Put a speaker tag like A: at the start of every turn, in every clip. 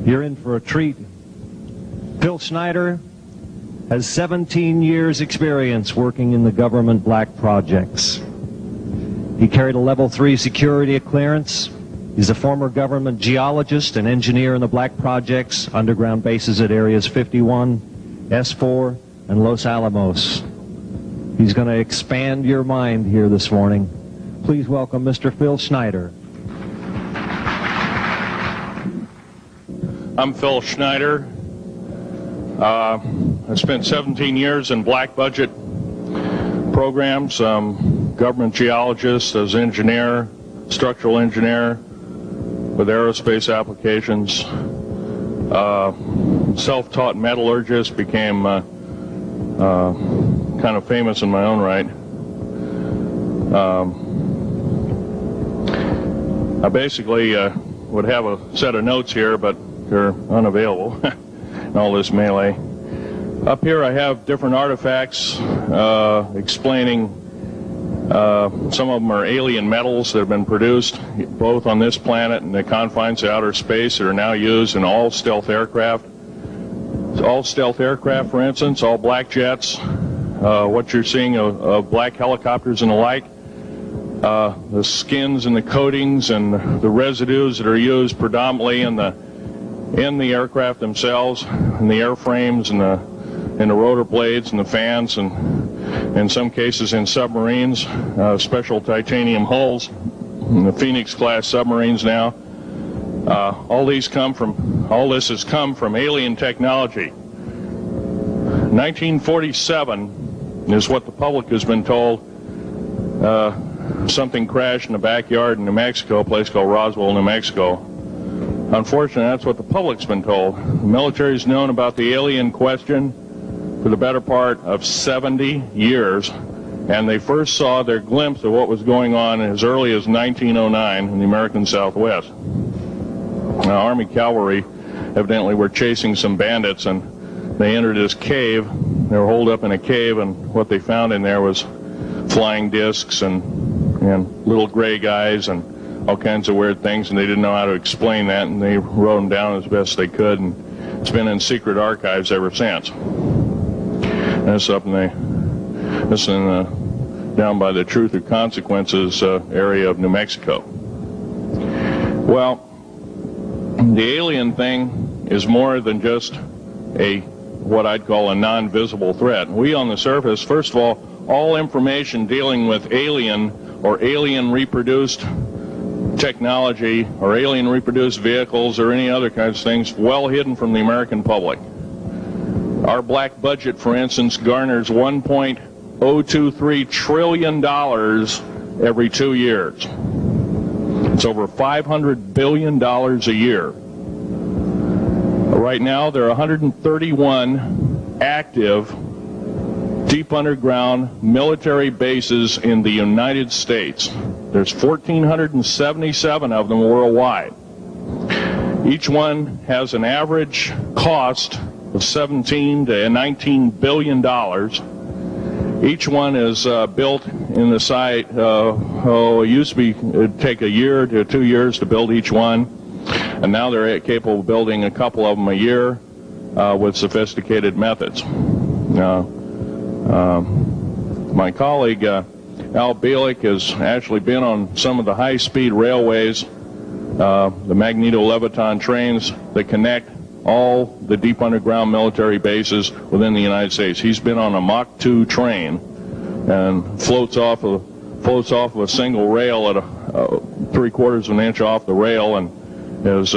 A: You're in for a treat. Phil Schneider has 17 years experience working in the government black projects. He carried a level 3 security clearance. He's a former government geologist and engineer in the black projects, underground bases at areas 51, S4, and Los Alamos. He's going to expand your mind here this morning. Please welcome Mr. Phil Schneider.
B: I'm Phil Schneider. I spent 17 years in black budget programs, government geologist, as engineer, structural engineer with aerospace applications, self-taught metallurgist, became kind of famous in my own right. I basically would have a set of notes here, but they're unavailable in all this melee. Up here I have different artifacts explaining some of them are alien metals that have been produced both on this planet and the confines of outer space that are now used in all stealth aircraft. All stealth aircraft, for instance, all black jets, what you're seeing of black helicopters and the like, the skins and the coatings and the residues that are used predominantly in the aircraft themselves, in the airframes and the rotor blades and the fans, and in some cases in submarines, special titanium hulls, in the Phoenix class submarines now. All this has come from alien technology. 1947 is what the public has been told. Something crashed in the backyard in New Mexico, a place called Roswell, New Mexico. Unfortunately, that's what the public's been told. The military's known about the alien question for the better part of 70 years, and they first saw their glimpse of what was going on as early as 1909 in the American Southwest. Now, Army cavalry evidently were chasing some bandits, and they entered this cave. They were holed up in a cave, and what they found in there was flying discs and little gray guys and all kinds of weird things, and they didn't know how to explain that, and they wrote them down as best they could, and it's been in secret archives ever since. And it's up down by the Truth or Consequences area of New Mexico. Well, the alien thing is more than just what I'd call a non-visible threat. We on the surface, first of all information dealing with alien or alien reproduced technology or alien reproduced vehicles or any other kinds of things well hidden from the American public. Our black budget, for instance, garners $1.023 trillion every 2 years. It's over $500 billion a year. Right now there are 131 active deep underground military bases in the United States. There's 1,477 of them worldwide. Each one has an average cost of $17 to $19 billion. Each one is built in the site. It used to be it'd take a year to 2 years to build each one, and now they're capable of building a couple of them a year with sophisticated methods. My colleague Al Bielik has actually been on some of the high-speed railways, the magneto-leviton trains that connect all the deep underground military bases within the United States. He's been on a Mach 2 train and floats off of a single rail at 3/4 of an inch off the rail, and is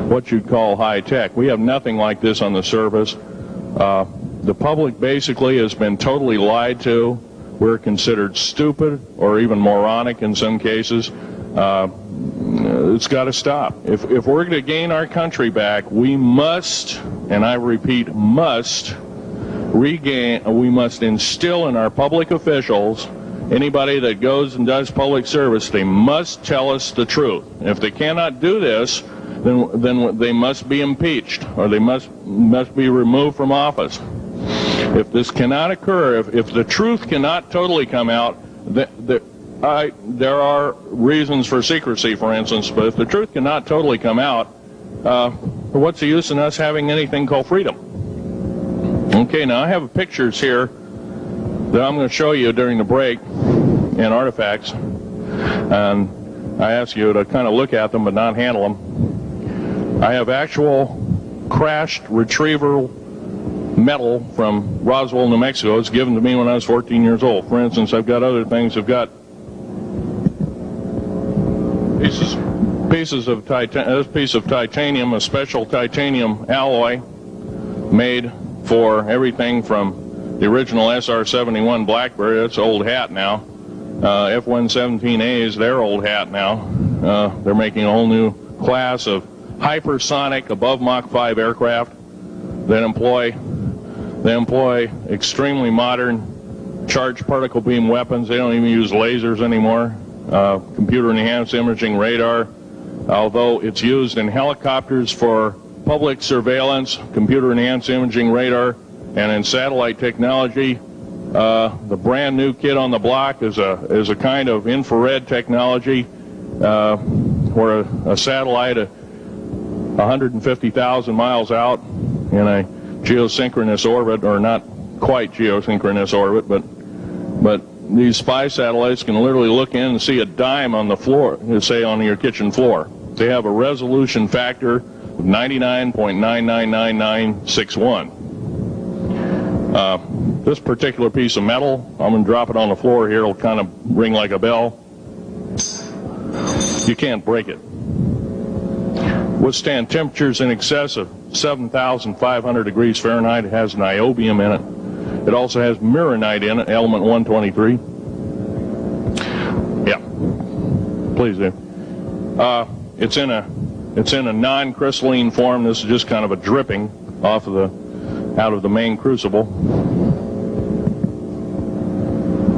B: what you'd call high tech. We have nothing like this on the surface. The public basically has been totally lied to. We're considered stupid or even moronic in some cases. It's got to stop. If we're going to gain our country back, we must, and I repeat, must instill in our public officials, anybody that goes and does public service, they must tell us the truth. And if they cannot do this, then they must be impeached, or they must be removed from office. If this cannot occur, if the truth cannot totally come out, there are reasons for secrecy, for instance, but if the truth cannot totally come out, what's the use in us having anything called freedom? Okay, now I have pictures here that I'm going to show you during the break in artifacts, and I ask you to kind of look at them but not handle them. I have actual crashed retrieval metal from Roswell, New Mexico. It's given to me when I was 14 years old. For instance, I've got other things. I've got pieces of this piece of titanium, a special titanium alloy made for everything from the original SR-71 Blackberry. That's old hat now. F-117As, they're old hat now. They're making a whole new class of hypersonic above Mach 5 aircraft that employ extremely modern charged particle beam weapons. They don't even use lasers anymore. Computer enhanced imaging radar, although it's used in helicopters for public surveillance, computer enhanced imaging radar, and in satellite technology. The brand new kid on the block is a kind of infrared technology where a satellite 150,000 miles out in a geosynchronous orbit, or not quite geosynchronous orbit, but these spy satellites can literally look in and see a dime on the floor, say on your kitchen floor. They have a resolution factor of 99.999961. This particular piece of metal, I'm going to drop it on the floor here. It'll kind of ring like a bell. You can't break it. Withstand temperatures in excess of 7,500 degrees Fahrenheit. It has niobium in it. It also has mironite in it, element 123. Yeah, please do. It's in a non-crystalline form. This is just kind of a dripping out of the main crucible.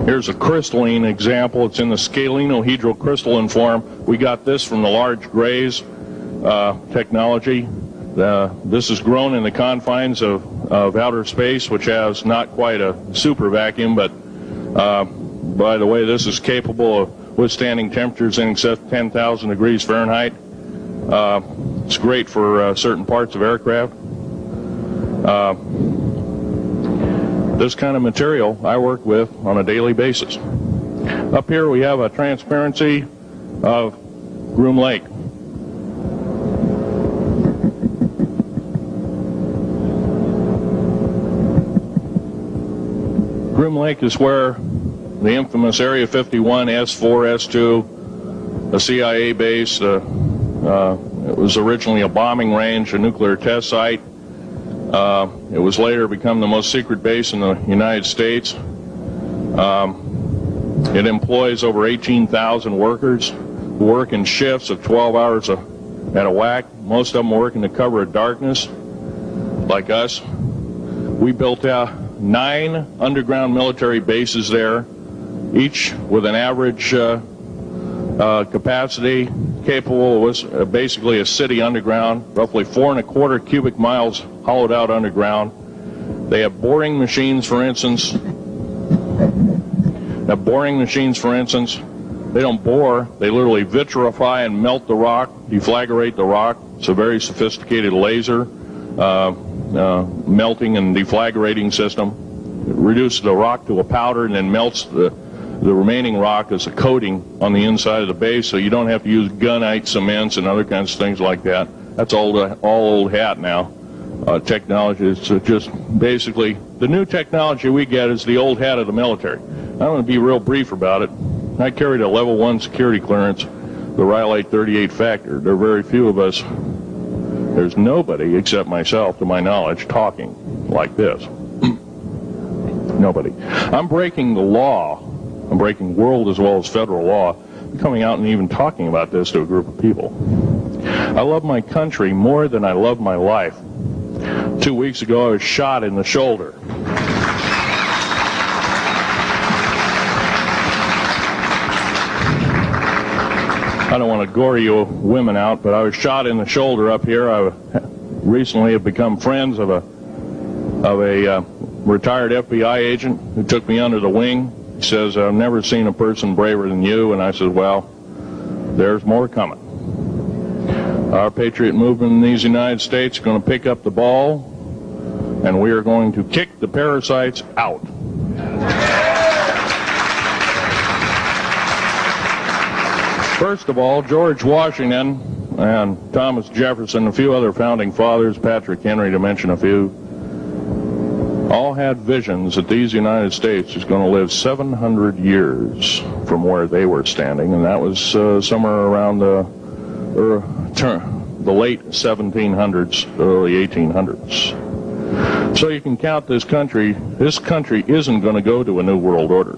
B: Here's a crystalline example. It's in the scalenohedral crystalline form. We got this from the large grays technology. This is grown in the confines of outer space, which has not quite a super vacuum, but by the way, this is capable of withstanding temperatures in excess of 10,000 degrees Fahrenheit. It's great for certain parts of aircraft. This kind of material I work with on a daily basis. Up here we have a transparency of Groom Lake. Groom Lake is where the infamous Area 51, S4, S2, a CIA base, it was originally a bombing range, a nuclear test site. It was later become the most secret base in the United States. It employs over 18,000 workers who work in shifts of 12 hours at a whack. Most of them work in the cover of darkness, like us. We built 9 underground military bases there, each with an average capacity capable of basically a city underground, roughly 4¼ cubic miles hollowed out underground. They have boring machines, for instance. They don't bore, they literally vitrify and melt the rock, deflagrate the rock. It's a very sophisticated laser melting and deflagrating system. It reduces the rock to a powder and then melts the remaining rock as a coating on the inside of the base, so you don't have to use gunite cements and other kinds of things like that. That's all old hat now. Technology is just basically the new technology we get is the old hat of the military. I'm going to be real brief about it. I carried a level 1 security clearance, the Rhyolite 38 factor. There are very few of us. There's nobody except myself, to my knowledge, talking like this. Nobody. I'm breaking the law. I'm breaking world as well as federal law. I'm coming out and even talking about this to a group of people. I love my country more than I love my life. 2 weeks ago, I was shot in the shoulder. I don't want to gore you women out, but I was shot in the shoulder up here. I recently have become friends of a retired FBI agent who took me under the wing. He says, I've never seen a person braver than you. And I said, well, there's more coming. Our patriot movement in these United States is going to pick up the ball, and we are going to kick the parasites out. First of all, George Washington and Thomas Jefferson, a few other founding fathers, Patrick Henry to mention a few, all had visions that these United States is going to live 700 years from where they were standing, and that was somewhere around the late 1700s, early 1800s. So you can count this country isn't going to go to a new world order.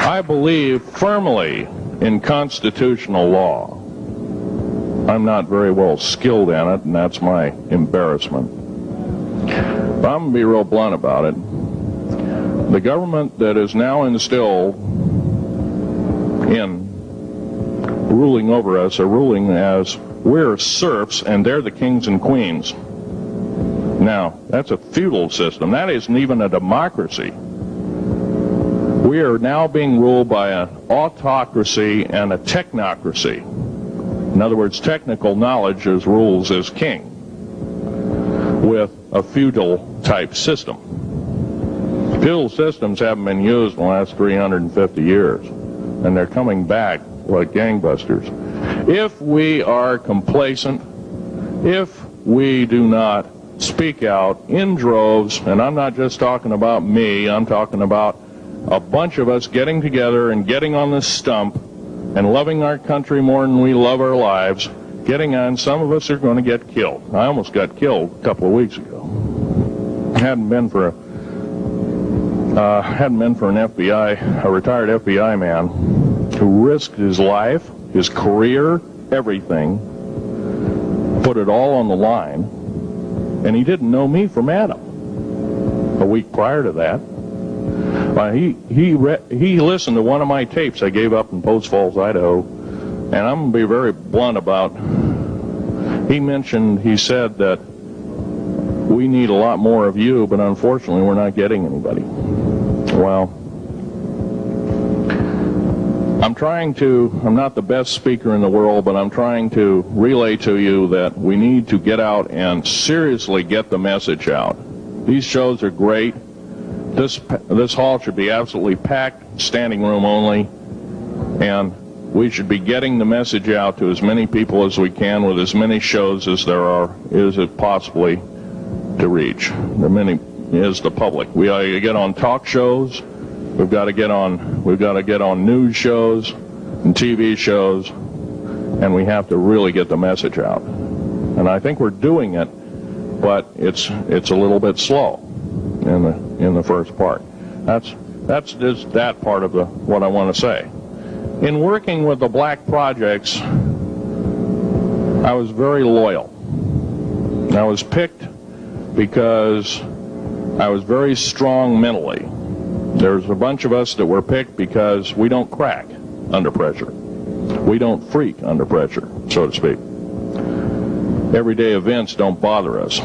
B: I believe firmly in constitutional law. I'm not very well skilled in it, and that's my embarrassment. But I'm going to be real blunt about it. The government that is now instilled in ruling over us are ruling as we're serfs and they're the kings and queens. Now, that's a feudal system. That isn't even a democracy. We are now being ruled by an autocracy and a technocracy. In other words, technical knowledge as rules as king, with a feudal type system. Feudal systems haven't been used in the last 350 years, and they're coming back like gangbusters. If we are complacent, if we do not speak out in droves, and I'm not just talking about me, I'm talking about a bunch of us getting together and getting on this stump and loving our country more than we love our lives, getting on, some of us are going to get killed. I almost got killed a couple of weeks ago. Hadn't been for an FBI, a retired FBI man who risked his life, his career, everything, put it all on the line, and he didn't know me from Adam. A week prior to that, he listened to one of my tapes I gave up in Post Falls, Idaho, and I'm going to be very blunt about, he said that we need a lot more of you, but unfortunately we're not getting anybody. Well, I'm not the best speaker in the world, but I'm trying to relay to you that we need to get out and seriously get the message out. These shows are great. This hall should be absolutely packed, standing room only, and we should be getting the message out to as many people as we can with as many shows as is it possibly to reach. The many is the public. We ought to get on talk shows. We've got to get on news shows and TV shows, and we have to really get the message out. And I think we're doing it, but it's a little bit slow in the first part. That's just that part of what I want to say. In working with the black projects, I was very loyal. I was picked because I was very strong mentally. There's a bunch of us that were picked because we don't crack under pressure. We don't freak under pressure, so to speak. Everyday events don't bother us.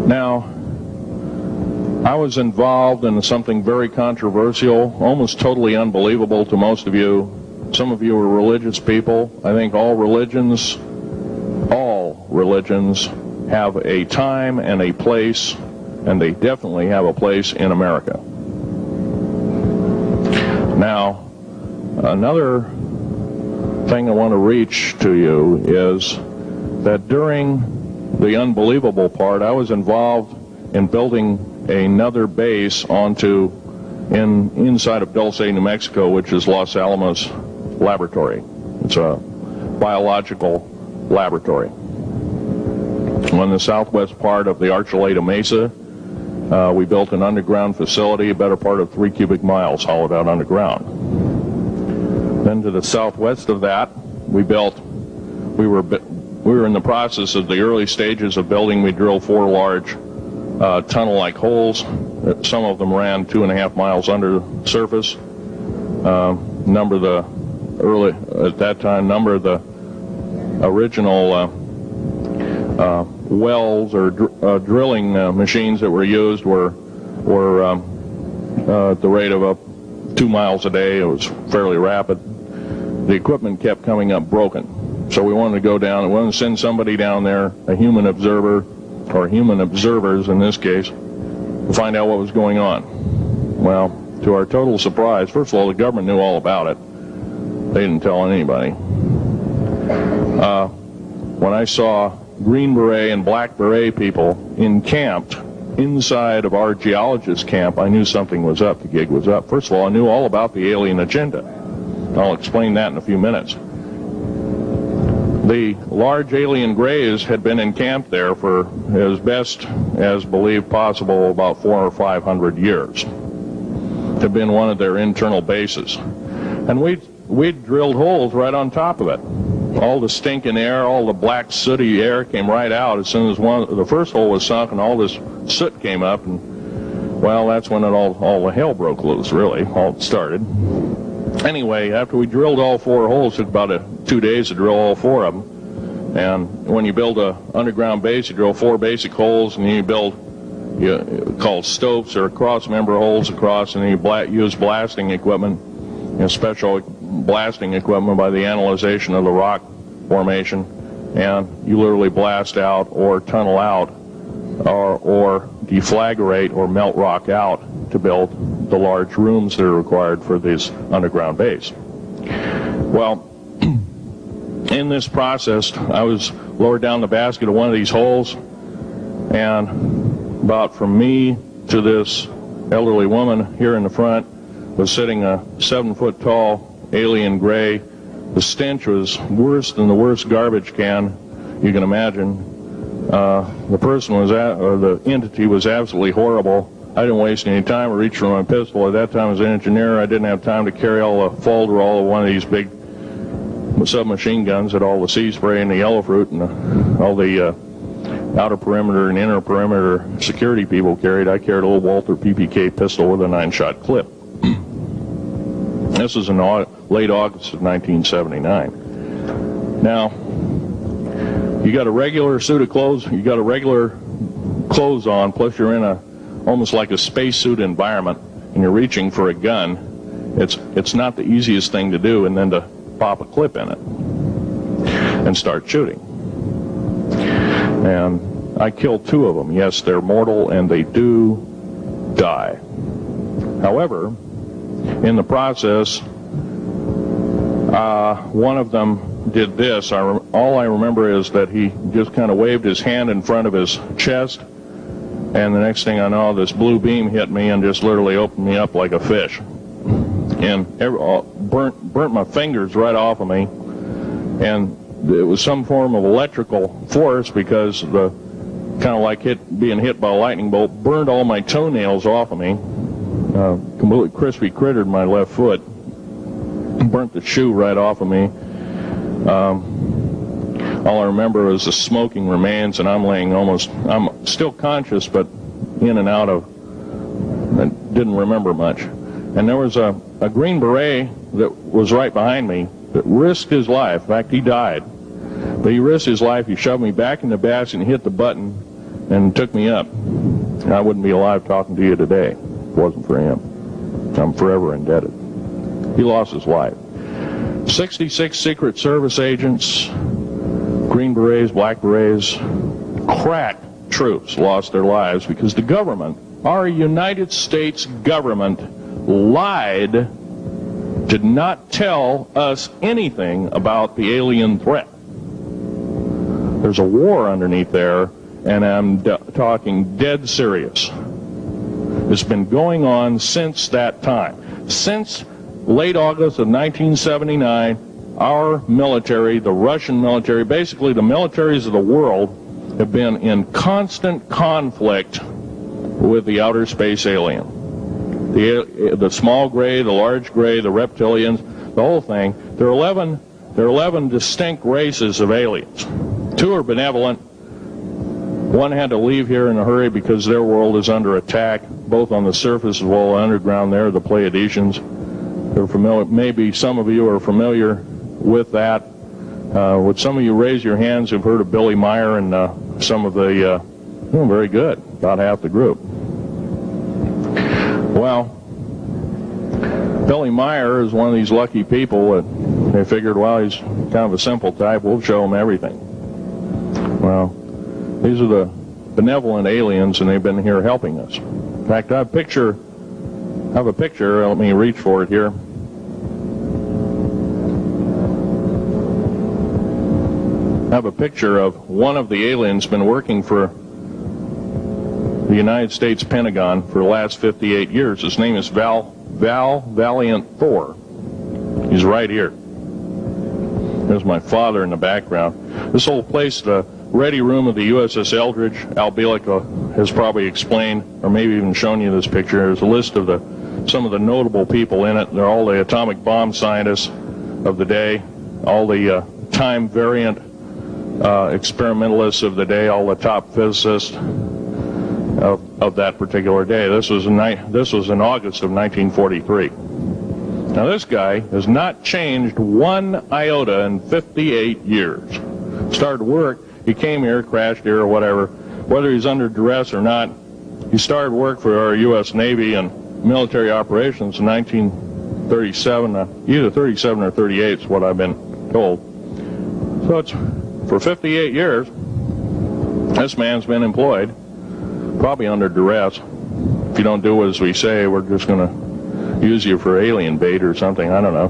B: Now, I was involved in something very controversial, almost totally unbelievable to most of you. Some of you are religious people. I think all religions have a time and a place, and they definitely have a place in America. Now, another thing I want to reach to you is that during the unbelievable part, I was involved in building another base inside of Dulce, New Mexico, which is Los Alamos Laboratory. It's a biological laboratory. On the southwest part of the Archuleta Mesa, we built an underground facility, a better part of 3 cubic miles hollowed out underground. Then to the southwest of that, we were in the process of the early stages of building. We drilled 4 large tunnel-like holes. Some of them ran 2.5 miles under the surface. Number of the original wells or drilling machines that were used were at the rate of 2 miles a day. It was fairly rapid. The equipment kept coming up broken. So we wanted to go down and we wanted to send somebody down there, a human observer, or human observers in this case, to find out what was going on. Well, to our total surprise, first of all, the government knew all about it. They didn't tell anybody. When I saw Green Beret and Black Beret people encamped inside of our geologist camp, I knew something was up. The gig was up. First of all, I knew all about the alien agenda. I'll explain that in a few minutes. The large alien grays had been encamped there for as best as believed possible about 400 or 500 years. Had been one of their internal bases. And we'd drilled holes right on top of it. All the stinking air, all the black sooty air came right out as soon as the first hole was sunk, and all this soot came up, and well, that's when all the hell broke loose, really, all started. Anyway, after we drilled all 4 holes, it took about 2 days to drill all 4 of them. And when you build a underground base, you drill 4 basic holes, and then you build called stopes or cross-member holes across, and then you use blasting equipment, special blasting equipment by the analyzation of the rock formation, and you literally blast out or tunnel out or deflagrate or melt rock out to build the large rooms that are required for this underground base. Well, in this process, I was lowered down the basket of one of these holes, and about from me to this elderly woman here in the front was sitting a 7-foot-tall alien gray. The stench was worse than the worst garbage can you can imagine. The person was the entity was absolutely horrible. I didn't waste any time. I reached for my pistol. At that time, as an engineer, I didn't have time to carry all the folderol of one of these big submachine guns that all the sea spray and the yellow fruit and all the outer perimeter and inner perimeter security people carried. I carried a little Walther PPK pistol with a 9-shot clip. This was in late August of 1979. Now, you got a regular suit of clothes, you got a regular clothes on, plus you're in almost like a spacesuit environment, and you're reaching for a gun. It's not the easiest thing to do, and then to pop a clip in it and start shooting. And I killed 2 of them. Yes, they're mortal, and they do die. However, in the process, one of them did this. All I remember is that he just kind of waved his hand in front of his chest, and the next thing I know, this blue beam hit me and just literally opened me up like a fish, and burnt my fingers right off of me. And it was some form of electrical force, because the kind of like being hit by a lightning bolt burned all my toenails off of me. Completely crispy crittered my left foot, burnt the shoe right off of me. All I remember is the smoking remains, and I'm still conscious, but in and out of, I didn't remember much. And there was a Green Beret that was right behind me that risked his life. In fact, he died. But he risked his life. He shoved me back in the basket and hit the button and took me up. And I wouldn't be alive talking to you today if it wasn't for him. I'm forever indebted. He lost his life. 66 Secret Service agents, Green Berets, Black Berets, crack troops lost their lives because the government, our United States government, lied, did not tell us anything about the alien threat. There's a war underneath there, and I'm talking dead serious. It's been going on since that time. Since late August of 1979, our military, the Russian military, basically the militaries of the world, have been in constant conflict with the outer space alien. The small gray, the large gray, the reptilians, the whole thing. There are 11 distinct races of aliens. 2 are benevolent. 1 had to leave here in a hurry because their world is under attack, both on the surface as well as underground. There, the Pleiadians. They're familiar. Maybe some of you are familiar with that. Would some of you raise your hands who've heard of Billy Meyer and some of the, very good, about half the group. Well, Billy Meyer is one of these lucky people that they figured, well, he's kind of a simple type, we'll show him everything. Well, these are the benevolent aliens, and they've been here helping us. In fact, I have a picture, let me reach for it here. I have a picture of one of the aliens been working for the United States Pentagon for the last 58 years. His name is Val Valiant Thor. He's right here. There's my father in the background. This whole place, the ready room of the USS Eldridge, Al Bielek has probably explained, or maybe even shown you this picture. There's a list of some of the notable people in it. They're all the atomic bomb scientists of the day, all the time variant experimentalists of the day, all the top physicists of that particular day. This was in August of 1943. Now this guy has not changed one iota in 58 years. Started work, he came here, crashed here or whatever, whether he's under duress or not. He started work for our U.S. Navy and military operations in 1937, either 37 or 38 is what I've been told. So it's for 58 years, this man's been employed, probably under duress. If you don't do as we say, we're just going to use you for alien bait or something, I don't know.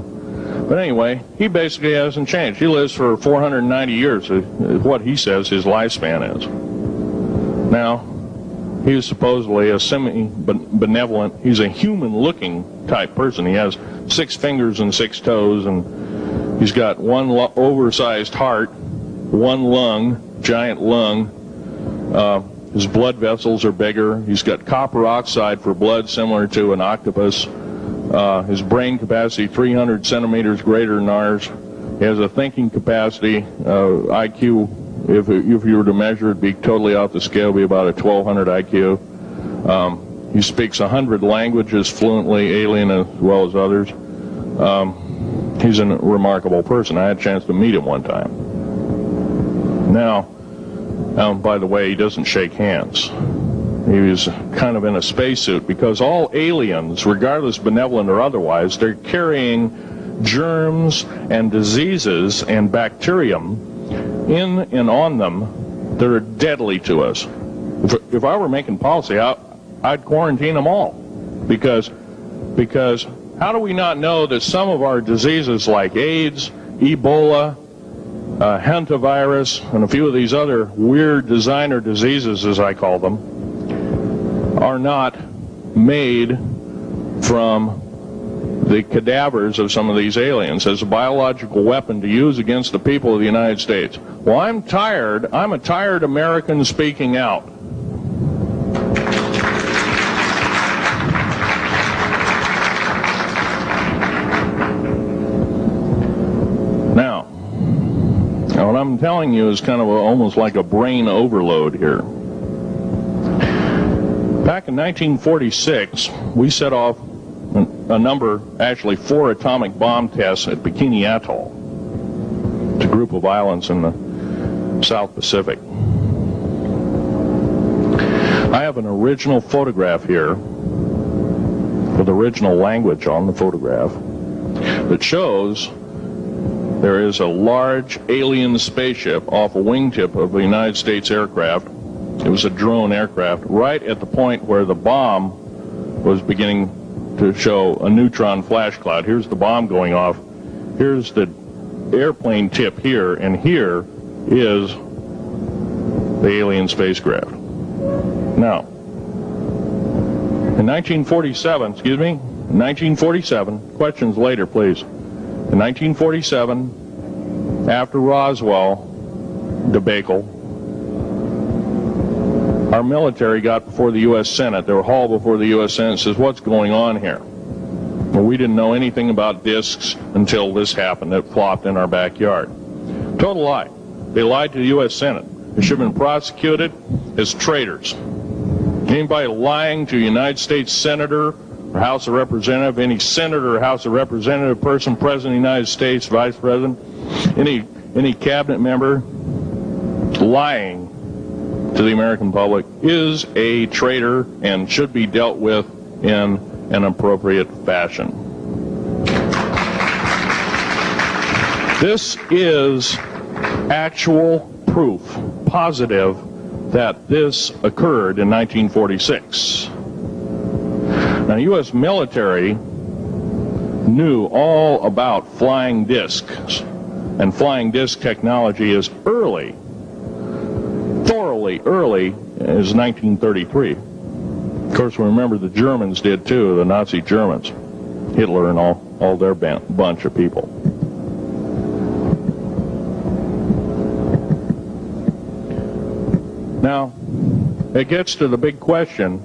B: But anyway, he basically hasn't changed. He lives for 490 years, is what he says his lifespan is. Now, he is supposedly a semi-benevolent, he's a human-looking type person. He has 6 fingers and 6 toes, and he's got one oversized heart, one lung, giant lung. His blood vessels are bigger. He's got copper oxide for blood, similar to an octopus. His brain capacity 300 centimeters greater than ours. He has a thinking capacity, IQ, if you were to measure it, be totally off the scale, be about a 1200 IQ. He speaks 100 languages fluently, alien as well as others. He's a remarkable person. I had a chance to meet him one time. Now, by the way, he doesn't shake hands. He was kind of in a spacesuit, because all aliens, regardless benevolent or otherwise, they're carrying germs and diseases and bacterium in and on them that are deadly to us. If I were making policy, I'd quarantine them all, because how do we not know that some of our diseases like AIDS, Ebola, hantavirus, and a few of these other weird designer diseases, as I call them, are not made from the cadavers of some of these aliens as a biological weapon to use against the people of the United States? Well, I'm a tired American speaking out. Now, what I'm telling you is kind of almost like a brain overload here. Back in 1946, we set off a number, actually 4 atomic bomb tests at Bikini Atoll. It's a group of islands in the South Pacific. I have an original photograph here with original language on the photograph that shows there is a large alien spaceship off a wingtip of a United States aircraft. It was a drone aircraft, right at the point where the bomb was beginning to show a neutron flash cloud. Here's the bomb going off. Here's the airplane tip here, and here is the alien spacecraft. Now, in 1947, questions later, please. In 1947, after Roswell debacle, our military got before the U.S. Senate. They were hauled before the U.S. Senate and says, what's going on here? Well, we didn't know anything about discs until this happened. It flopped in our backyard. Total lie. They lied to the U.S. Senate. They should have been prosecuted as traitors. Anybody lying to a United States Senator or House of Representative, any Senator or House of Representative person, President of the United States, Vice President, any cabinet member lying to the American public is a traitor and should be dealt with in an appropriate fashion. This is actual proof, positive, that this occurred in 1946. Now, the U.S. military knew all about flying discs, and flying disc technology is early, thoroughly early, as 1933. Of course, we remember the Germans did too, the Nazi Germans, Hitler and all their bunch of people. Now, it gets to the big question,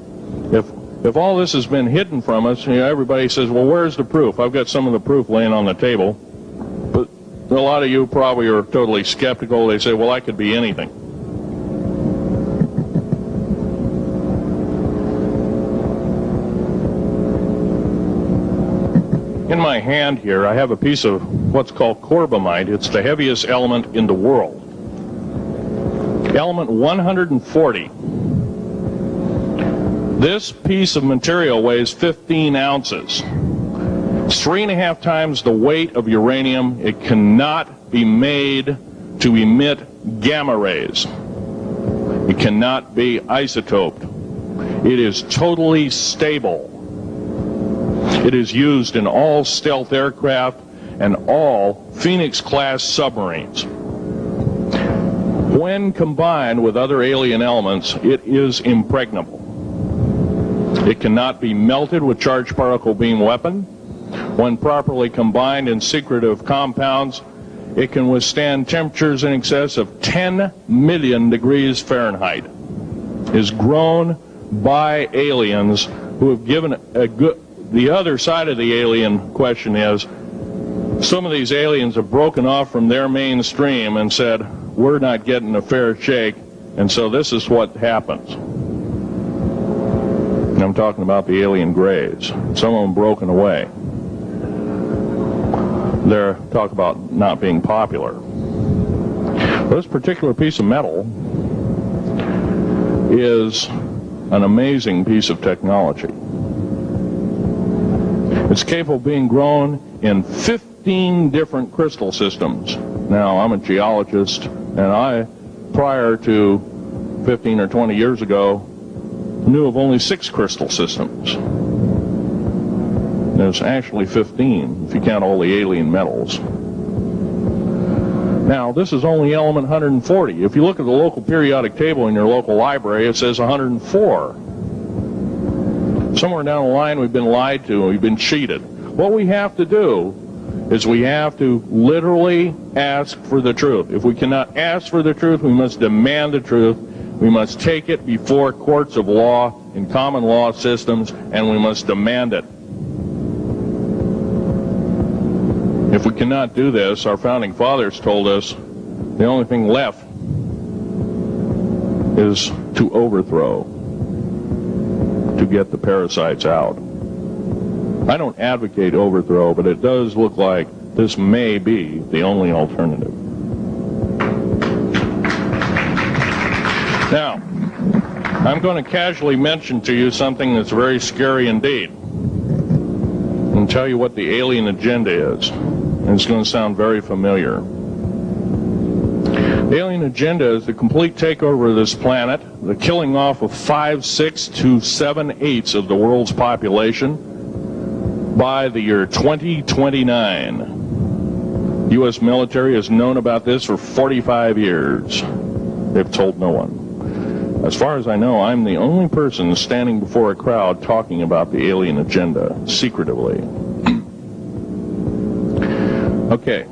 B: if all this has been hidden from us, you know, everybody says, well, where's the proof? I've got some of the proof laying on the table. But a lot of you probably are totally skeptical. They say, well, I could be anything. In my hand here, I have a piece of what's called corbamide. It's the heaviest element in the world. Element 140. This piece of material weighs 15 ounces. It's 3.5 times the weight of uranium. It cannot be made to emit gamma rays. It cannot be isotoped. It is totally stable. It is used in all stealth aircraft and all Phoenix-class submarines. When combined with other alien elements, it is impregnable. It cannot be melted with charged particle beam weapon. When properly combined in secretive compounds, it can withstand temperatures in excess of 10 million degrees Fahrenheit. It is grown by aliens who have given a good... The other side of the alien question is, some of these aliens have broken off from their mainstream and said, we're not getting a fair shake, and so this is what happens. I'm talking about the alien grays. Some of them broken away. They're talk about not being popular. This particular piece of metal is an amazing piece of technology. It's capable of being grown in 15 different crystal systems. Now, I'm a geologist, and I, prior to 15 or 20 years ago, knew of only 6 crystal systems. There's actually 15 if you count all the alien metals. Now, this is only element 140. If you look at the local periodic table in your local library, it says 104. Somewhere down the line we've been lied to, we've been cheated. What we have to do is we have to literally ask for the truth. If we cannot ask for the truth, we must demand the truth. We must take it before courts of law in common law systems, and we must demand it. If we cannot do this, our founding fathers told us the only thing left is to overthrow, to get the parasites out. I don't advocate overthrow, but it does look like this may be the only alternative. Now, I'm going to casually mention to you something that's very scary indeed, and tell you what the alien agenda is. And it's going to sound very familiar. The alien agenda is the complete takeover of this planet, the killing off of 5/6 to 7/8 of the world's population by the year 2029. The U.S. military has known about this for 45 years. They've told no one. As far as I know, I'm the only person standing before a crowd talking about the alien agenda, secretively. Okay.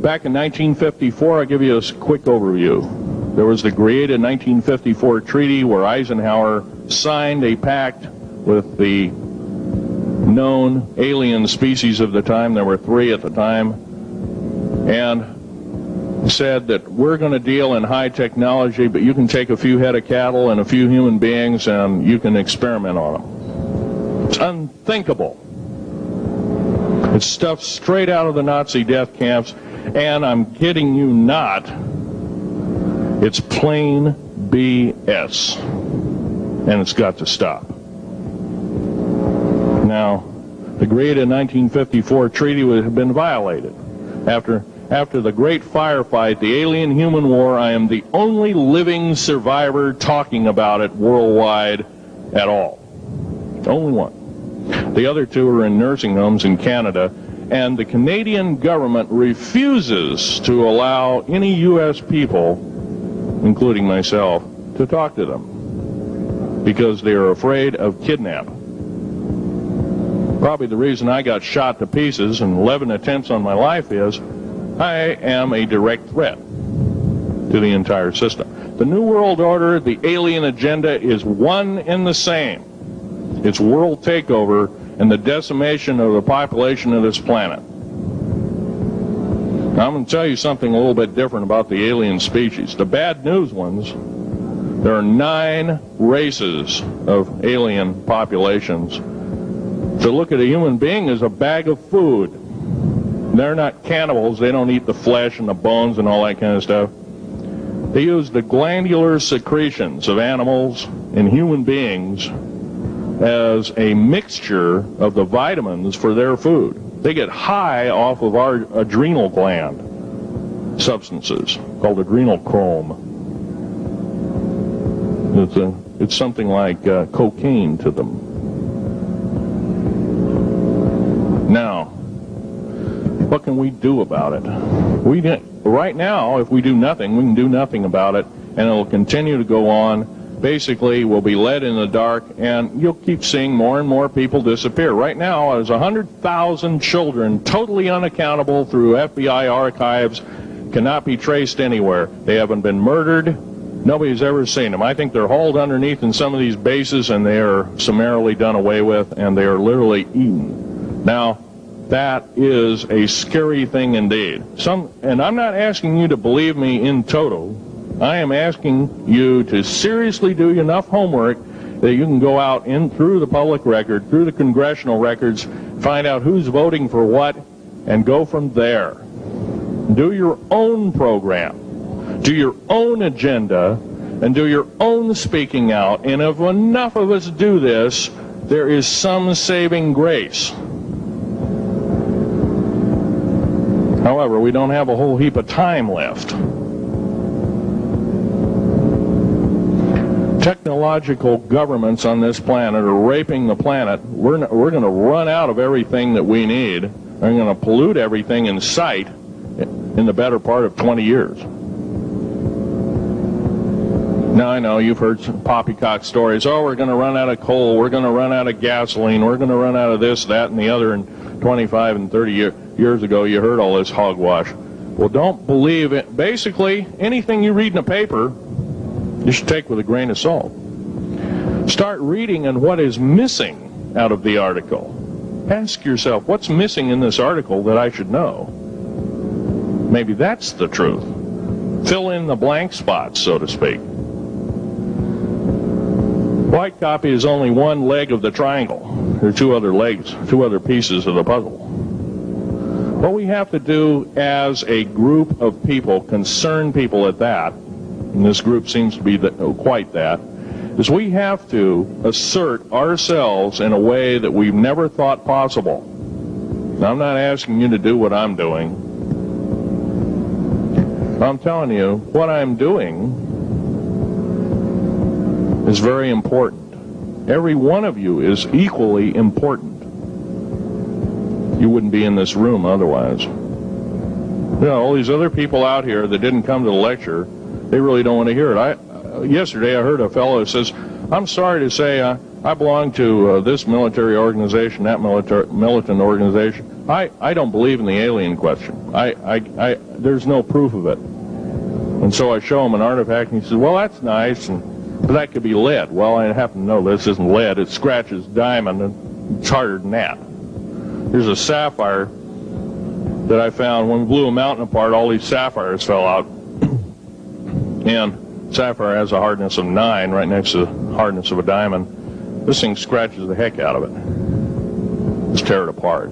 B: Back in 1954, I'll give you a quick overview. There was the created 1954 treaty where Eisenhower signed a pact with the known alien species of the time. There were 3 at the time. And said that we're going to deal in high technology, but you can take a few head of cattle and a few human beings and you can experiment on them. It's unthinkable. It's stuff straight out of the Nazi death camps, and I'm kidding you not, it's plain BS, and it's got to stop. Now, the created 1954 treaty had been violated. After the great firefight, the alien-human war, I am the only living survivor talking about it worldwide at all. Only one. The other two are in nursing homes in Canada, and the Canadian government refuses to allow any U.S. people, including myself, to talk to them because they are afraid of kidnap. Probably the reason I got shot to pieces and 11 attempts on my life is I am a direct threat to the entire system. The New World Order, the alien agenda is one and the same. It's world takeover and the decimation of the population of this planet. Now, I'm going to tell you something a little bit different about the alien species. The bad news ones, there are 9 races of alien populations. To look at a human being as a bag of food. They're not cannibals. They don't eat the flesh and the bones and all that kind of stuff. They use the glandular secretions of animals and human beings as a mixture of the vitamins for their food. They get high off of our adrenal gland substances called adrenal chrome. It's something like cocaine to them. Now, what can we do about it? Right now, if we do nothing, we can do nothing about it, and it'll continue to go on. Basically, we'll be led in the dark, and you'll keep seeing more and more people disappear. Right now, there's 100,000 children totally unaccountable through FBI archives, cannot be traced anywhere. They haven't been murdered. Nobody's ever seen them. I think they're hauled underneath in some of these bases, and they are summarily done away with, and they are literally eaten. Now, that is a scary thing indeed. And I'm not asking you to believe me in toto. I am asking you to seriously do enough homework that you can go out in through the public record, through the congressional records, find out who's voting for what, and go from there. Do your own program. Do your own agenda, and do your own speaking out. And if enough of us do this, there is some saving grace. However, we don't have a whole heap of time left. Technological governments on this planet are raping the planet. We're going to run out of everything that we need. They're going to pollute everything in sight in the better part of 20 years. Now, I know you've heard some poppycock stories. Oh, we're going to run out of coal. We're going to run out of gasoline. We're going to run out of this, that, and the other. And 25 and 30 years ago, you heard all this hogwash. Well, don't believe it. Basically, anything you read in a paper, you should take with a grain of salt. Start reading on what is missing out of the article. Ask yourself, what's missing in this article that I should know? Maybe that's the truth. Fill in the blank spots, so to speak. White copy is only one leg of the triangle. There are 2 other legs, 2 other pieces of the puzzle. What we have to do as a group of people, concerned people at that, and this group seems to be quite that, is we have to assert ourselves in a way that we've never thought possible. Now, I'm not asking you to do what I'm doing. I'm telling you, what I'm doing is very important. Every one of you is equally important. You wouldn't be in this room otherwise. You know, all these other people out here that didn't come to the lecture, they really don't want to hear it. Yesterday I heard a fellow that says, I'm sorry to say I belong to this military organization, that militant organization. I don't believe in the alien question. There's no proof of it. And so I show him an artifact, and he says, well, that's nice, but that could be lead. Well, I happen to know this isn't lead. It scratches diamond, and it's harder than that. Here's a sapphire that I found. When we blew a mountain apart, all these sapphires fell out. And sapphire has a hardness of 9 right next to the hardness of a diamond. This thing scratches the heck out of it. Just tear it apart.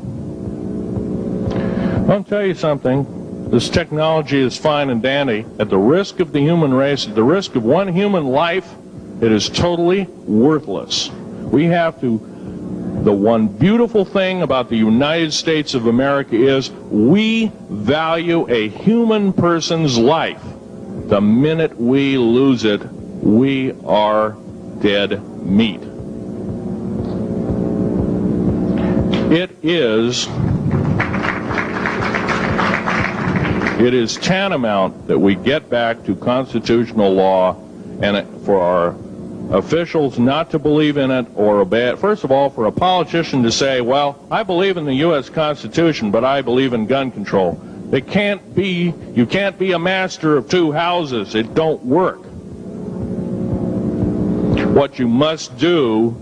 B: I'll tell you something. This technology is fine and dandy. At the risk of the human race, at the risk of one human life, it is totally worthless. We have to The one beautiful thing about the United States of America is we value a human person's life. The minute we lose it, we are dead meat. It is tantamount that we get back to constitutional law, and for our officials not to believe in it or obey it. First of all, for a politician to say, well, I believe in the U.S. Constitution, but I believe in gun control. You can't be a master of two houses. It don't work. What you must do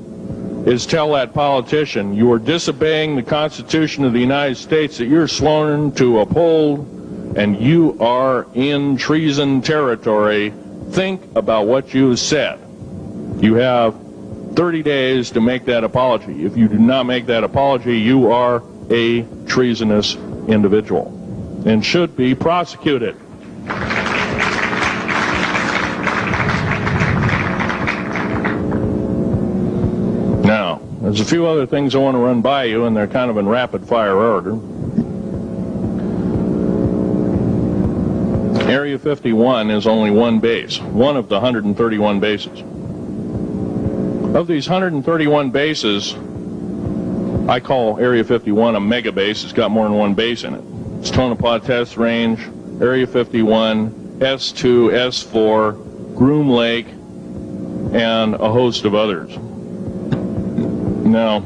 B: is tell that politician you are disobeying the Constitution of the United States that you're sworn to uphold, and you are in treason territory. Think about what you said. You have 30 days to make that apology. If you do not make that apology, you are a treasonous individual and should be prosecuted. Now, there's a few other things I want to run by you, and they're kind of in rapid fire order. Area 51 is only one base, one of the 131 bases. Of these 131 bases, I call Area 51 a mega base. It's got more than one base in it. It's Tonopah Test Range, Area 51, S2, S4, Groom Lake, and a host of others. Now,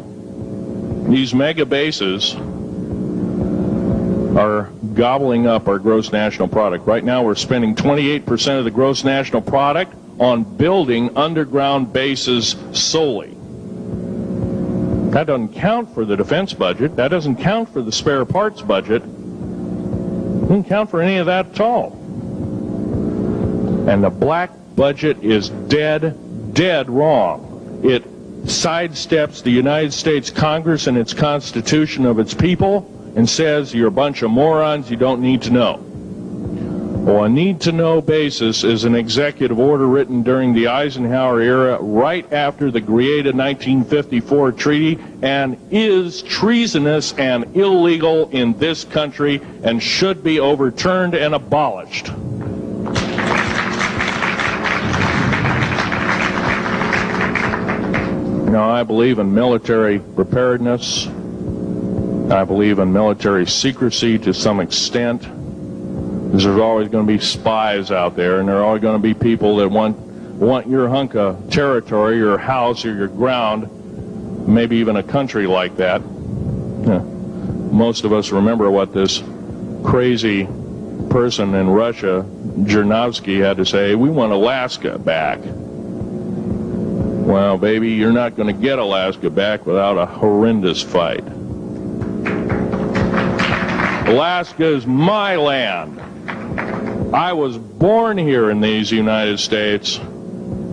B: these mega bases are gobbling up our gross national product. Right now we're spending 28% of the gross national product on building underground bases solely. That doesn't count for the defense budget. That doesn't count for the spare parts budget. Doesn't count for any of that at all. And the black budget is dead wrong. It sidesteps the United States Congress and its Constitution of its people and says you're a bunch of morons, you don't need to know. Well, a need-to-know basis is an executive order written during the Eisenhower era right after the Greada 1954 treaty, and is treasonous and illegal in this country and should be overturned and abolished. Now, I believe in military preparedness. I believe in military secrecy to some extent. Because there's always going to be spies out there, and there are always going to be people that want your hunk of territory, your house, or your ground, maybe even a country like that. Most of us remember what this crazy person in Russia, Zhirinovsky, had to say. We want Alaska back. Well, baby, you're not going to get Alaska back without a horrendous fight. Alaska is my land. I was born here in these United States.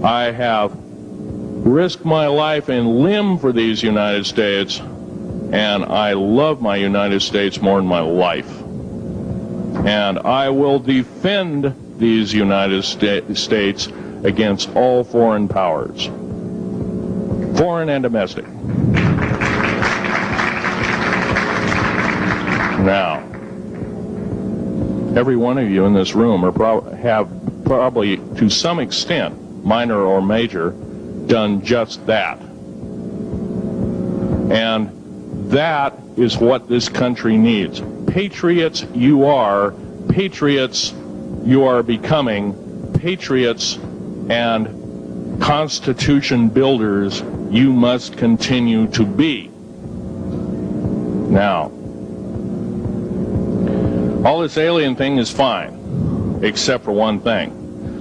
B: I have risked my life and limb for these United States, and I love my United States more than my life. And I will defend these United States against all foreign powers, foreign and domestic. Now, every one of you in this room have probably, to some extent, minor or major, done just that. And that is what this country needs. Patriots you are, patriots you are becoming, patriots and Constitution builders you must continue to be. Now, all this alien thing is fine, except for one thing.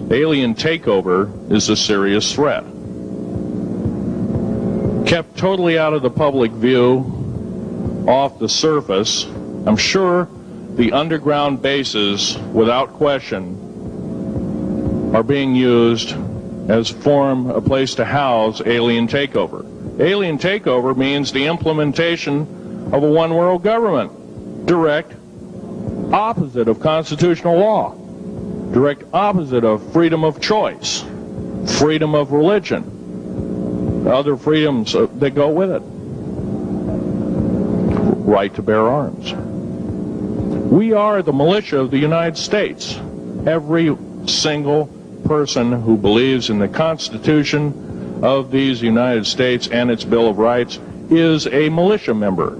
B: The alien takeover is a serious threat. Kept totally out of the public view, off the surface, I'm sure the underground bases, without question, are being used as a place to house alien takeover. Alien takeover means the implementation of a one-world government. Direct opposite of constitutional law, direct opposite of freedom of choice, freedom of religion, other freedoms that go with it. right to bear arms. We are the militia of the United States. Every single person who believes in the Constitution of these United States and its Bill of Rights is a militia member.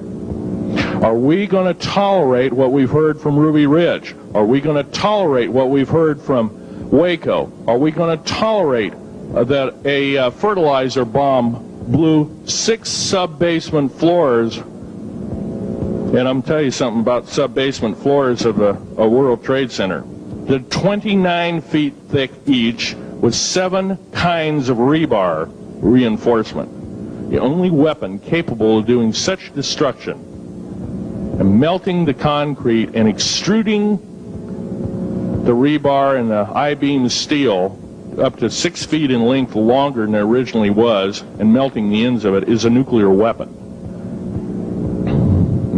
B: Are we going to tolerate what we've heard from Ruby Ridge? Are we going to tolerate what we've heard from Waco? Are we going to tolerate that a fertilizer bomb blew 6 sub-basement floors? And I'm telling you something about sub-basement floors of a World Trade Center. They're 29 feet thick each with 7 kinds of rebar reinforcement. The only weapon capable of doing such destruction and melting the concrete and extruding the rebar and the I-beam steel up to 6 feet in length longer than it originally was and melting the ends of it is a nuclear weapon.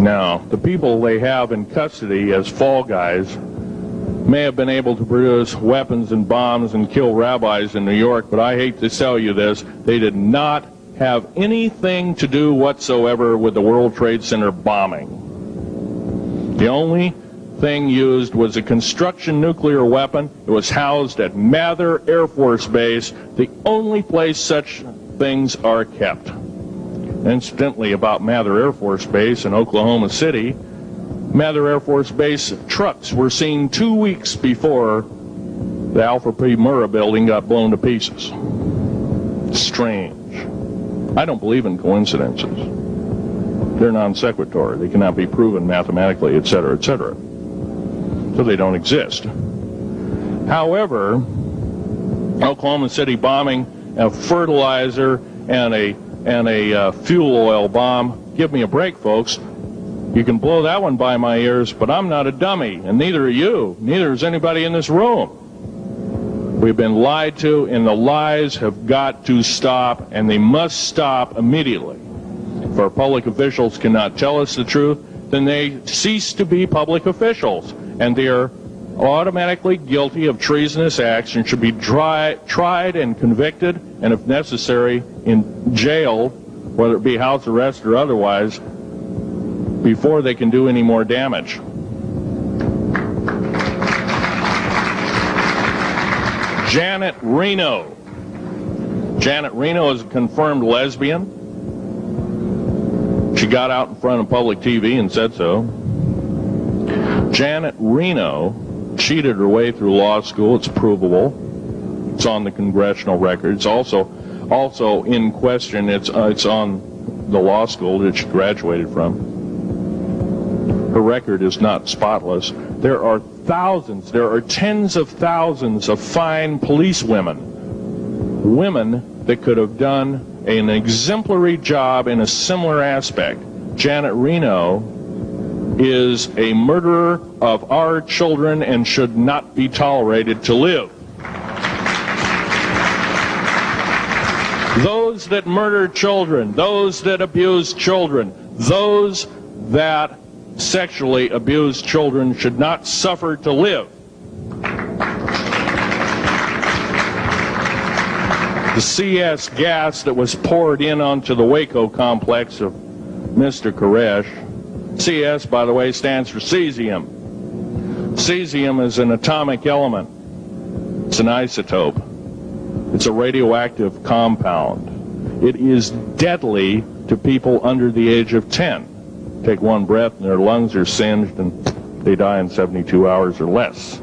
B: Now, the people they have in custody as fall guys may have been able to produce weapons and bombs and kill rabbis in New York, but I hate to tell you this, they did not have anything to do whatsoever with the World Trade Center bombing. The only thing used was a construction nuclear weapon. It was housed at Mather Air Force Base, the only place such things are kept. Incidentally, about Mather Air Force Base in Oklahoma City, Mather Air Force Base trucks were seen 2 weeks before the Alfred P. Murrah building got blown to pieces. Strange. I don't believe in coincidences. They're non sequitur. They cannot be proven mathematically, etc., etc. So they don't exist. However, Oklahoma City bombing, a fertilizer, and a fuel oil bomb, give me a break, folks. You can blow that one by my ears, but I'm not a dummy, and neither are you. Neither is anybody in this room. We've been lied to, and the lies have got to stop, and they must stop immediately. If our public officials cannot tell us the truth, then they cease to be public officials, and they are automatically guilty of treasonous acts and should be tried and convicted, and if necessary, in jail, whether it be house arrest or otherwise, before they can do any more damage. Janet Reno. Janet Reno is a confirmed lesbian. She got out in front of public TV and said so. Janet Reno cheated her way through law school. It's provable. It's on the congressional record. It's also in question. It's on the law school that she graduated from. Her record is not spotless. There are thousands, there are tens of thousands of fine police women that could have done an exemplary job in a similar aspect. Janet Reno is a murderer of our children and should not be tolerated to live. Those that murder children, those that abuse children, those that sexually abused children should not suffer to live. The CS gas that was poured in onto the Waco complex of Mr. Koresh, CS, by the way, stands for cesium. Cesium is an atomic element. It's an isotope. It's a radioactive compound. It is deadly to people under the age of 10. Take one breath and their lungs are singed and they die in 72 hours or less.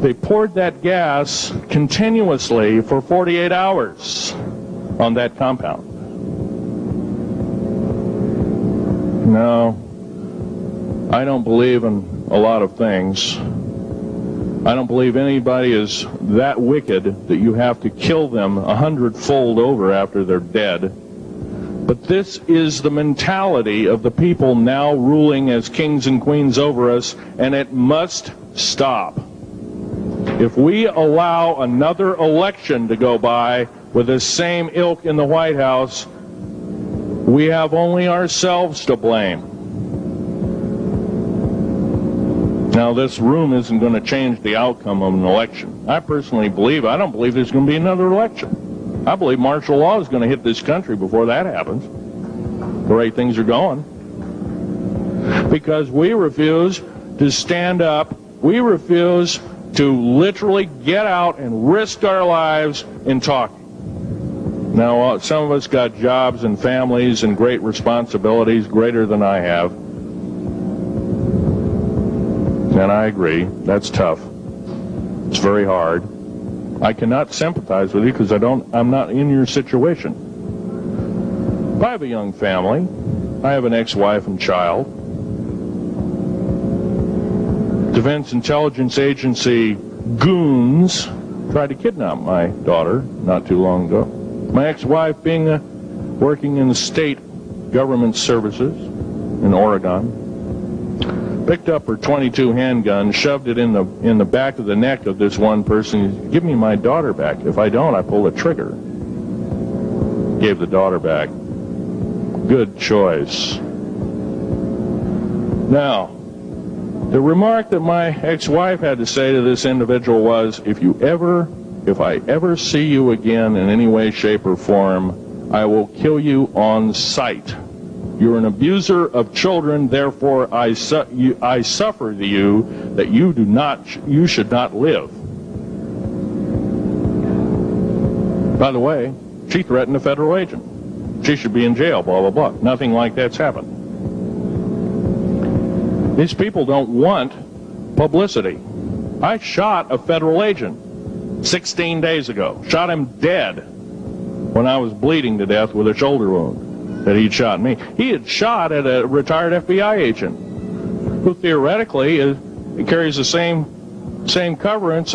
B: They poured that gas continuously for 48 hours on that compound. No, I don't believe in a lot of things. I don't believe anybody is that wicked that you have to kill them 100-fold over after they're dead. But this is the mentality of the people now ruling as kings and queens over us, and it must stop. If we allow another election to go by with the same ilk in the White House, we have only ourselves to blame. Now, this room isn't going to change the outcome of an election. I personally believe, I don't believe there's going to be another election. I believe martial law is going to hit this country before that happens. The way things are going. because we refuse to stand up. We refuse to literally get out and risk our lives in talking. Now, some of us got jobs and families and great responsibilities, greater than I have. And I agree, that's tough. It's very hard. I cannot sympathize with you because I'm not in your situation. I have a young family. I have an ex-wife and child. Defense Intelligence Agency goons tried to kidnap my daughter not too long ago. My ex-wife, working in the state government services in Oregon, picked up her .22 handgun, shoved it in the back of the neck of this one person. Give me my daughter back. If I don't, I pull the trigger. Gave the daughter back. Good choice. Now, the remark that my ex-wife had to say to this individual was, if I ever see you again in any way, shape, or form, I will kill you on sight. You're an abuser of children, therefore I suffer to you that you should not live. By the way, she threatened a federal agent. She should be in jail, blah, blah, blah. Nothing like that's happened. These people don't want publicity. I shot a federal agent 16 days ago. Shot him dead when I was bleeding to death with a shoulder wound that he'd shot me. He had shot at a retired FBI agent who theoretically carries the same covering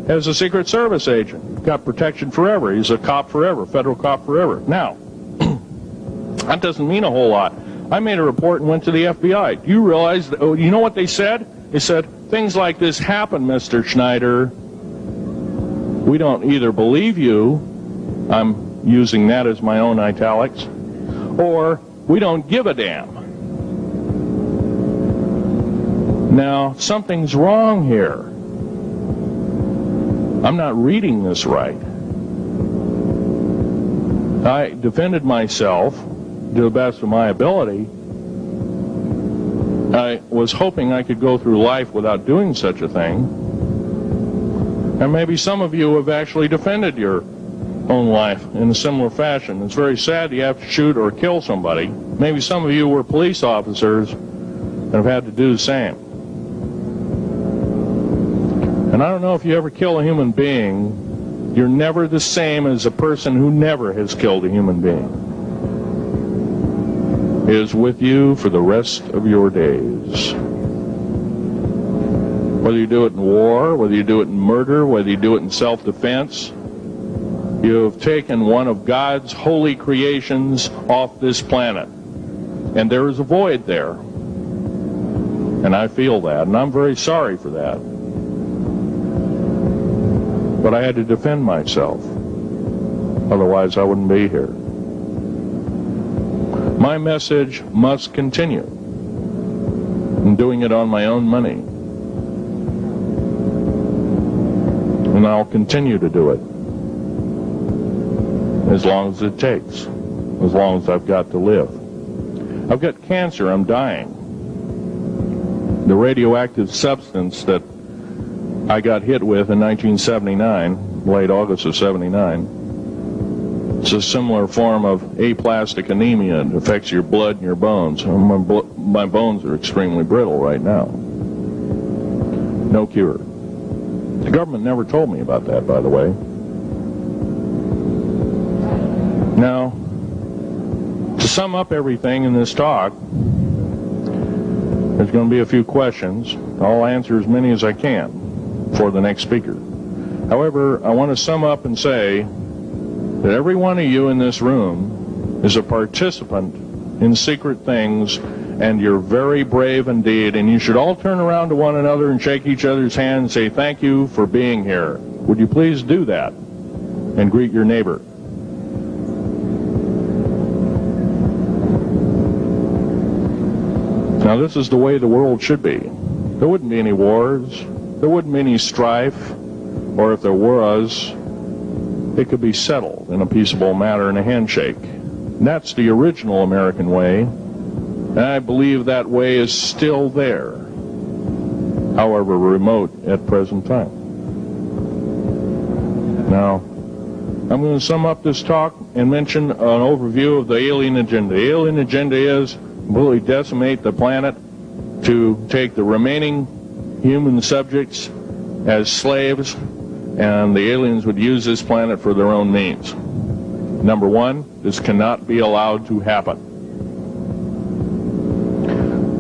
B: as a Secret Service agent. Got protection forever. He's a cop forever, federal cop forever. Now, that doesn't mean a whole lot. I made a report and went to the FBI. Do you realize, you know what they said? They said, things like this happen, Mr. Schneider. We don't either believe you, I'm using that as my own italics, or we don't give a damn. Now, something's wrong here. I'm not reading this right. I defended myself to the best of my ability. I was hoping I could go through life without doing such a thing. And maybe some of you have actually defended your own life in a similar fashion. It's very sad you have to shoot or kill somebody. Maybe some of you were police officers and have had to do the same. And I don't know if you ever kill a human being, you're never the same as a person who never has killed a human being. It is with you for the rest of your days. Whether you do it in war, whether you do it in murder, whether you do it in self-defense, you have taken one of God's holy creations off this planet. And there is a void there. And I feel that, and I'm very sorry for that. But I had to defend myself. Otherwise, I wouldn't be here. My message must continue. I'm doing it on my own money. And I'll continue to do it. As long as it takes. As long as I've got to live. I've got cancer. I'm dying. The radioactive substance that I got hit with in 1979, late August of 79, it's a similar form of aplastic anemia. It affects your blood and your bones. My bones are extremely brittle right now. No cure. The government never told me about that, by the way. Now, to sum up everything in this talk, there's going to be a few questions. I'll answer as many as I can for the next speaker. However, I want to sum up and say that every one of you in this room is a participant in secret things, and you're very brave indeed, and you should all turn around to one another and shake each other's hand and say thank you for being here. Would you please do that and greet your neighbor? Now, this is the way the world should be. There wouldn't be any wars. There wouldn't be any strife. Or if there was, it could be settled in a peaceable manner in a handshake. And that's the original American way. And I believe that way is still there, however remote at present time. Now, I'm going to sum up this talk and mention an overview of the alien agenda. The alien agenda is completely decimate the planet, to take the remaining human subjects as slaves, and the aliens would use this planet for their own means. Number one, this cannot be allowed to happen.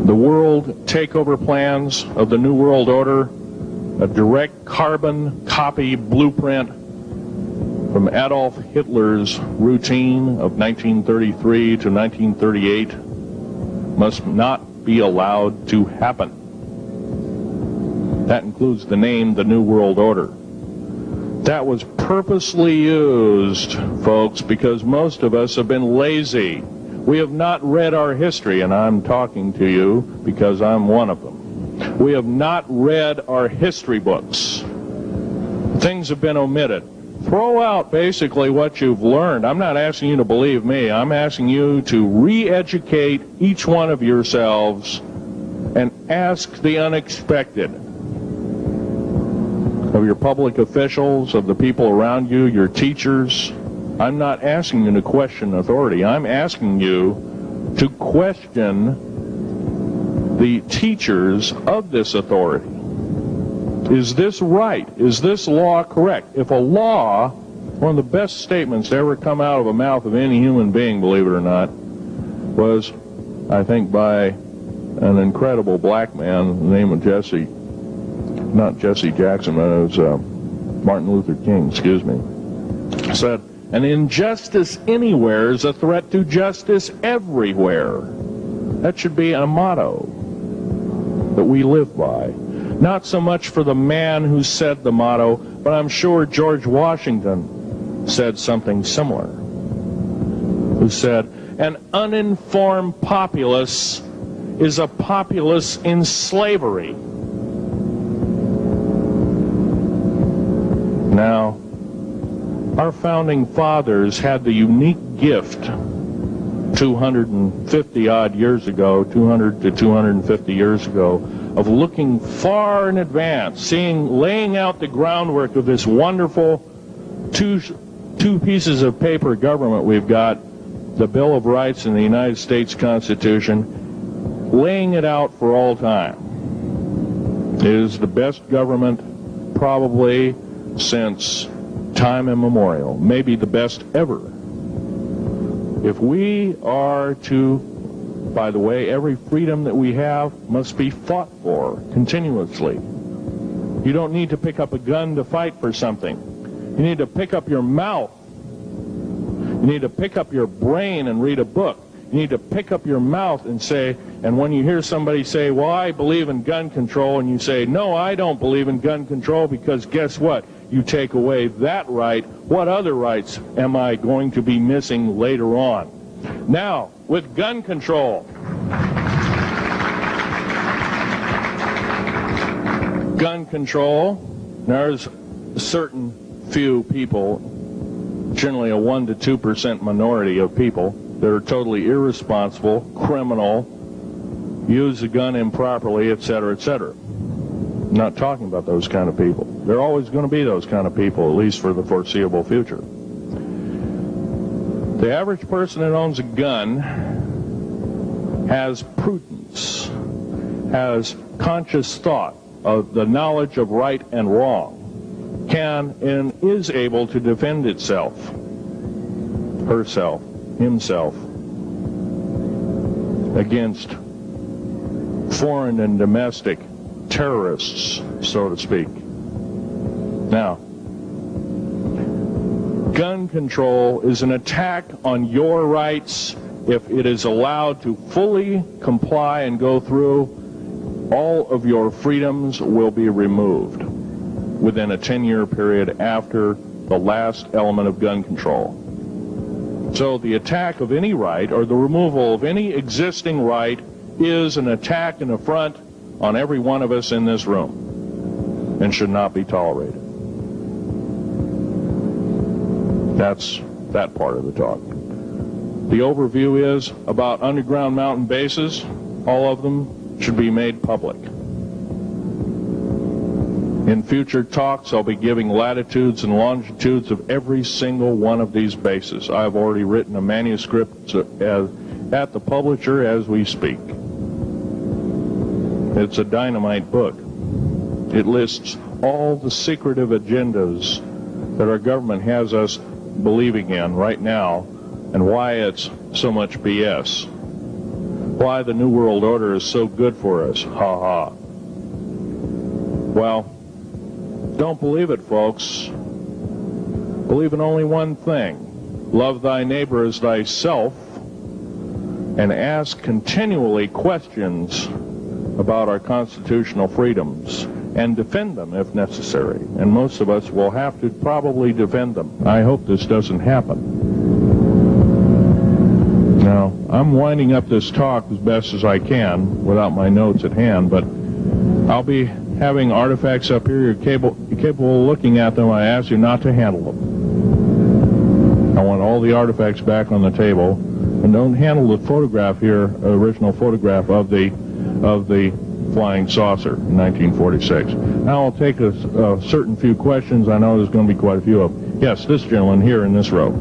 B: The world takeover plans of the New World Order, a direct carbon copy blueprint from Adolf Hitler's routine of 1933 to 1938, must not be allowed to happen. That includes the name, the New World Order. That was purposely used, folks, because most of us have been lazy. We have not read our history, and I'm talking to you because I'm one of them. We have not read our history books. Things have been omitted. Throw out basically what you've learned. I'm not asking you to believe me. I'm asking you to re-educate each one of yourselves and ask the unexpected of your public officials, of the people around you, your teachers. I'm not asking you to question authority. I'm asking you to question the teachers of this authority. Is this right? Is this law correct? If a law, one of the best statements to ever come out of the mouth of any human being, believe it or not, was, I think, by an incredible black man, the name of not Jesse Jackson, but it was Martin Luther King, excuse me, said, an injustice anywhere is a threat to justice everywhere. That should be a motto that we live by. Not so much for the man who said the motto, but I'm sure George Washington said something similar, who said, an uninformed populace is a populace in slavery. Now, our founding fathers had the unique gift 250 odd years ago, 200 to 250 years ago, of looking far in advance, laying out the groundwork of this wonderful two pieces of paper government we've got, the Bill of Rights and the United States Constitution, laying it out for all time. It is the best government probably since time immemorial, maybe the best ever. If we are to, by the way, every freedom that we have must be fought for continuously. You don't need to pick up a gun to fight for something. You need to pick up your mouth. You need to pick up your brain and read a book. You need to pick up your mouth and say, and when you hear somebody say, well, I believe in gun control, and you say, no, I don't believe in gun control, because guess what? You take away that right. What other rights am I going to be missing later on? Now, with gun control, there's a certain few people, generally a 1 to 2% minority of people, that are totally irresponsible, criminal, use the gun improperly, etc., etc. I'm not talking about those kind of people. There are always going to be those kind of people, at least for the foreseeable future. The average person that owns a gun has prudence, has conscious thought of the knowledge of right and wrong, can and is able to defend itself, herself, himself, against foreign and domestic terrorists, so to speak. Now, gun control is an attack on your rights. If it is allowed to fully comply and go through, all of your freedoms will be removed within a 10-year period after the last element of gun control. So the attack of any right, or the removal of any existing right, is an attack and affront on every one of us in this room, and should not be tolerated. That's that part of the talk. The overview is about underground mountain bases. All of them should be made public. In future talks, I'll be giving latitudes and longitudes of every single one of these bases. I've already written a manuscript at the publisher as we speak. It's a dynamite book. It lists all the secretive agendas that our government has us believing in right now, and why it's so much BS. Why the New World Order is so good for us. Ha ha. Well, don't believe it, folks. Believe in only one thing. Love thy neighbor as thyself, and ask continually questions about our constitutional freedoms, and defend them if necessary. And most of us will have to probably defend them. I hope this doesn't happen. Now, I'm winding up this talk as best as I can without my notes at hand, but I'll be having artifacts up here. You're capable of looking at them. I ask you not to handle them. I want all the artifacts back on the table, and don't handle the photograph here, original photograph of the flying saucer in 1946. Now I'll take a certain few questions. I know there's going to be quite a few of them. Yes, this gentleman here in this row.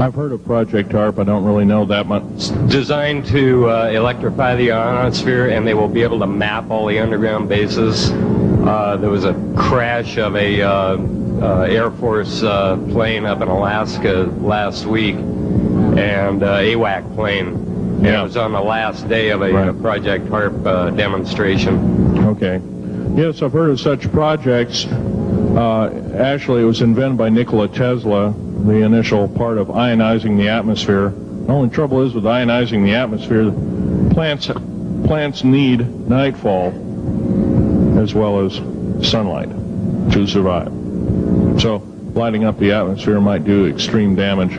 B: I've heard of Project HARP. I don't really know that much.
C: It's designed to electrify the ionosphere, and they will be able to map all the underground bases. There was a crash of a Air Force plane up in Alaska last week, and AWAC plane. Yeah. It was on the last day of a Project HARP demonstration.
B: Okay. Yes, I've heard of such projects. Actually, it was invented by Nikola Tesla, the initial part of ionizing the atmosphere. The only trouble is with ionizing the atmosphere, plants need nightfall as well as sunlight to survive. So lighting up the atmosphere might do extreme damage.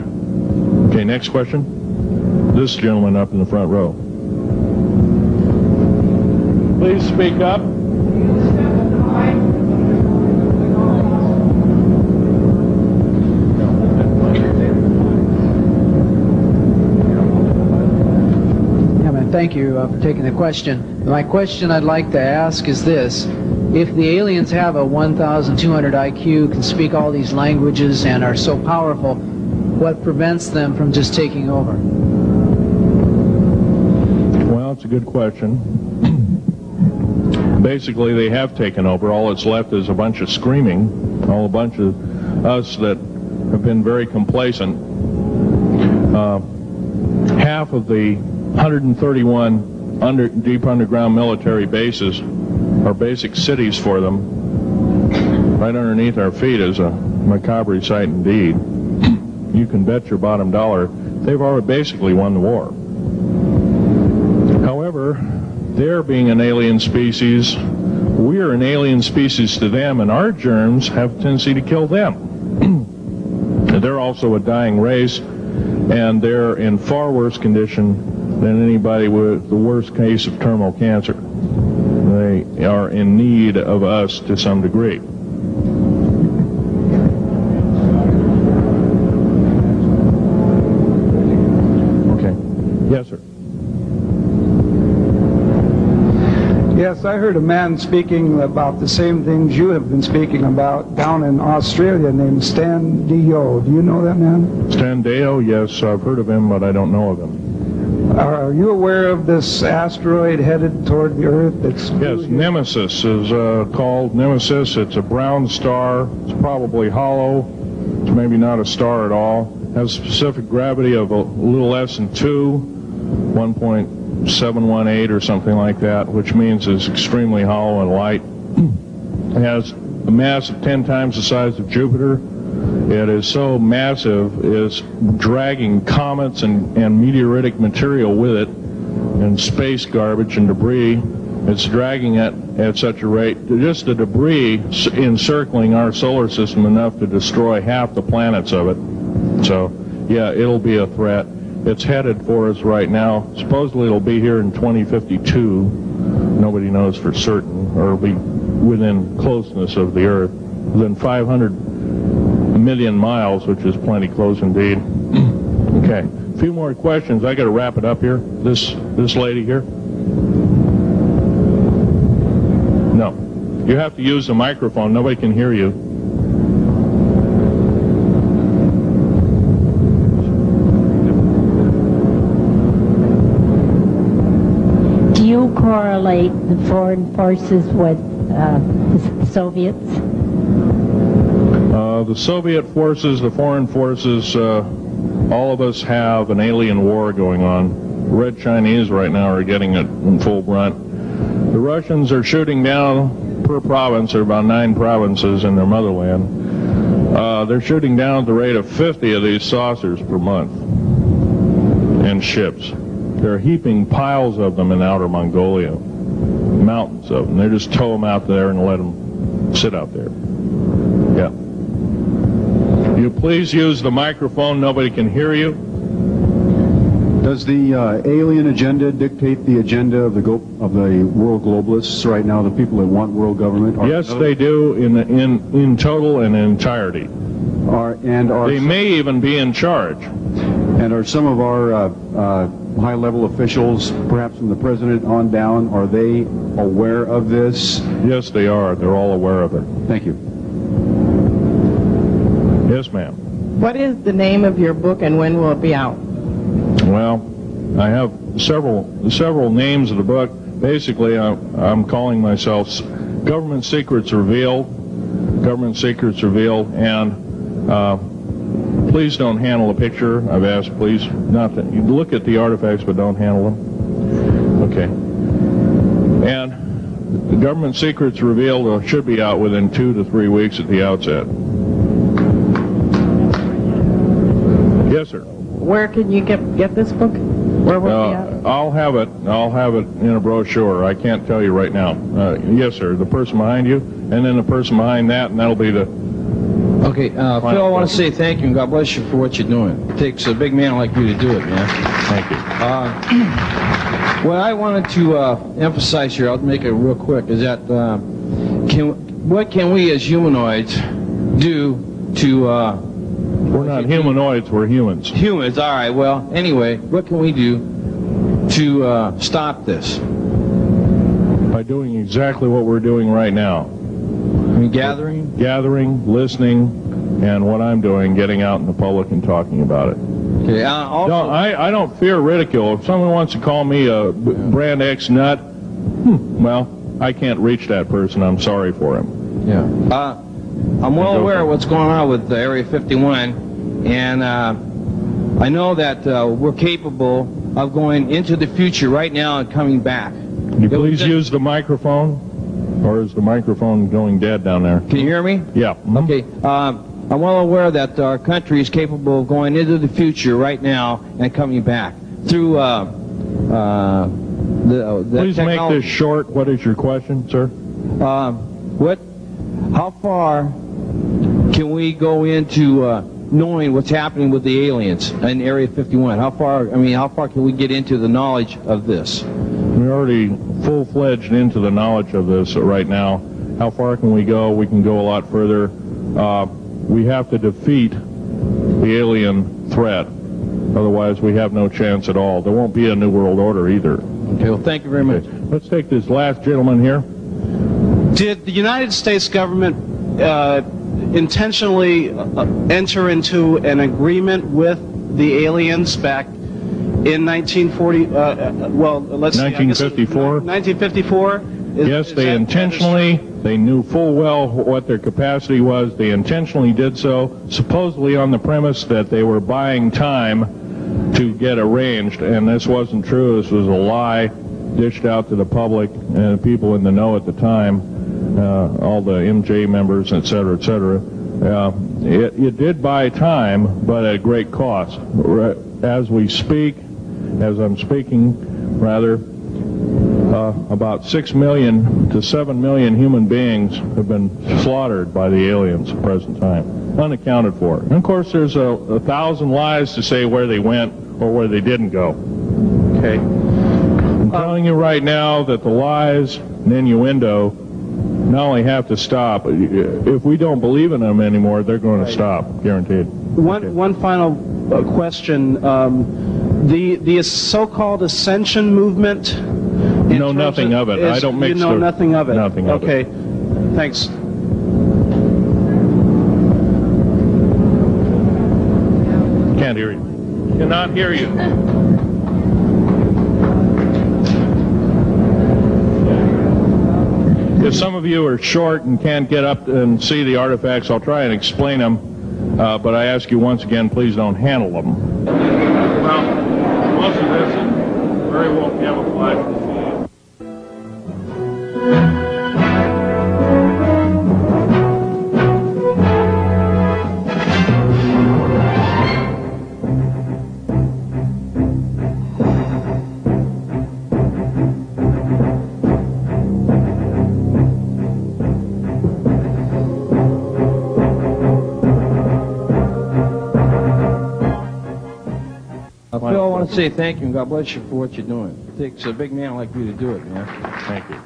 B: Okay, next question. This gentleman up in the front row. Please speak up.
D: Thank you for taking the question. My question I'd like to ask is this. If the aliens have a 1,200 IQ, can speak all these languages, and are so powerful, what prevents them from just taking over?
B: Well, it's a good question. Basically, they have taken over. All that's left is a bunch of screaming, a bunch of us that have been very complacent. Half of the 131 deep underground military bases are basic cities for them. Right underneath our feet is a macabre sight indeed. You can bet your bottom dollar they've already basically won the war. However, they're being an alien species, we're an alien species to them, and our germs have a tendency to kill them. They're also a dying race, and they're in far worse condition than anybody with the worst case of terminal cancer. They are in need of us to some degree. Okay. Yes, sir.
E: Yes, I heard a man speaking about the same things you have been speaking about down in Australia named Stan Deyo. Do you know that man?
B: Stan Deyo, yes, I've heard of him, but I don't know of him.
E: Are you aware of this asteroid headed toward the Earth?
B: Yes, Nemesis is called Nemesis. It's a brown star. It's probably hollow. It's maybe not a star at all. It has a specific gravity of a little less than 1.718 or something like that, which means it's extremely hollow and light. It has a mass of 10 times the size of Jupiter. It is so massive, it's dragging comets and meteoritic material with it, and space garbage and debris. It's dragging it at such a rate, just the debris encircling our solar system enough to destroy half the planets of it. So, yeah, it'll be a threat. It's headed for us right now. Supposedly it'll be here in 2052. Nobody knows for certain, or it'll be within closeness of the Earth, within 500 million miles, which is plenty close indeed. Okay, a few more questions. I got to wrap it up here. This lady here. No, you have to use the microphone. Nobody can hear you.
F: Do you correlate the foreign forces with the Soviets?
B: The Soviet forces, the foreign forces, all of us have an alien war going on. The Red Chinese right now are getting it in full brunt. The Russians are shooting down per province. There are about 9 provinces in their motherland. They're shooting down at the rate of 50 of these saucers per month and ships. They're heaping piles of them in outer Mongolia, mountains of them. They just tow them out there and let them sit out there. Yeah. You please use the microphone. Nobody can hear you.
G: Does the alien agenda dictate the agenda of the world globalists right now? The people that want world government?
B: Yes, they do in total and in entirety. They may even be in charge.
G: And are some of our high-level officials, perhaps from the president on down, are they aware of this?
B: Yes, they are. They're all aware of it.
G: Thank you.
B: Yes, ma'am.
H: What is the name of your book and when will it be out?
B: Well, I have several names of the book. Basically, I'm calling myself Government Secrets Revealed, Government Secrets Revealed, and please don't handle a picture. I've asked, please, not to look at the artifacts, but don't handle them. Okay. And the Government Secrets Revealed should be out within 2 to 3 weeks at the outset. Yes, sir.
H: Where can you get this book? Where will it be out?
B: I'll have it in a brochure. I can't tell you right now. Yes, sir. The person behind you, and then the person behind that, and that'll be the...
I: Okay, Phil, I want to say thank you and God bless you for what you're doing. It takes a big man like you to do it, man.
B: Thank you.
I: What I wanted to emphasize here, I'll make it real quick, is that what can we as humanoids do to...
B: we're not humanoids, we're humans.
I: Humans, all right. Well, anyway, what can we do to stop this?
B: By doing exactly what we're doing right now.
I: I mean, gathering, listening, and what I'm doing, getting out in the public and talking about it. Okay. Also,
B: no, I don't fear ridicule. If someone wants to call me a brand X nut, well, I can't reach that person. I'm sorry for him.
I: Yeah. I'm well aware of what's going on with Area 51, and I know that we're capable of going into the future right now and coming back.
B: Can you please use the microphone? Or is the microphone going dead down there?
I: Can you hear me?
B: Yeah.
I: Okay. I'm well aware that our country is capable of going into the future right now and coming back through the
B: Please make this short. What is your question, sir?
I: How far can we go into knowing what's happening with the aliens in Area 51? How far can we get into the knowledge of this?
B: We're already full-fledged into the knowledge of this right now. How far can we go? We can go a lot further. We have to defeat the alien threat. Otherwise, we have no chance at all. There won't be a New World Order either.
I: Okay, well, thank you very much.
B: Let's take this last gentleman here.
J: Did the United States government intentionally enter into an agreement with the aliens back in 1940,
B: 1954?
J: 1954?
B: Yes, they intentionally, they knew full well what their capacity was. They intentionally did so, supposedly on the premise that they were buying time to get arranged, and this wasn't true. This was a lie dished out to the public and people in the know at the time, all the MJ members, et cetera, et cetera. It did buy time, but at great cost. As we speak, as I'm speaking, rather, about 6 million to 7 million human beings have been slaughtered by the aliens at the present time, unaccounted for. And of course, there's 1,000 lies to say where they went or where they didn't go. Okay? I'm telling you right now that the lies and innuendo not only have to stop, if we don't believe in them anymore, they're going to stop, guaranteed.
J: One final question. The so-called ascension movement.
B: Know nothing of it. I don't mix.
J: You know nothing of it.
B: Nothing of it.
J: Okay. Thanks.
B: Can't hear you. Cannot hear you. If some of you are short and can't get up and see the artifacts, I'll try and explain them. But I ask you once again, please don't handle them. Well, most of this is very well camouflaged.
I: Phil, I want to say thank you and God bless you for what you're doing. It takes a big man like you to do it, man.
B: Thank you.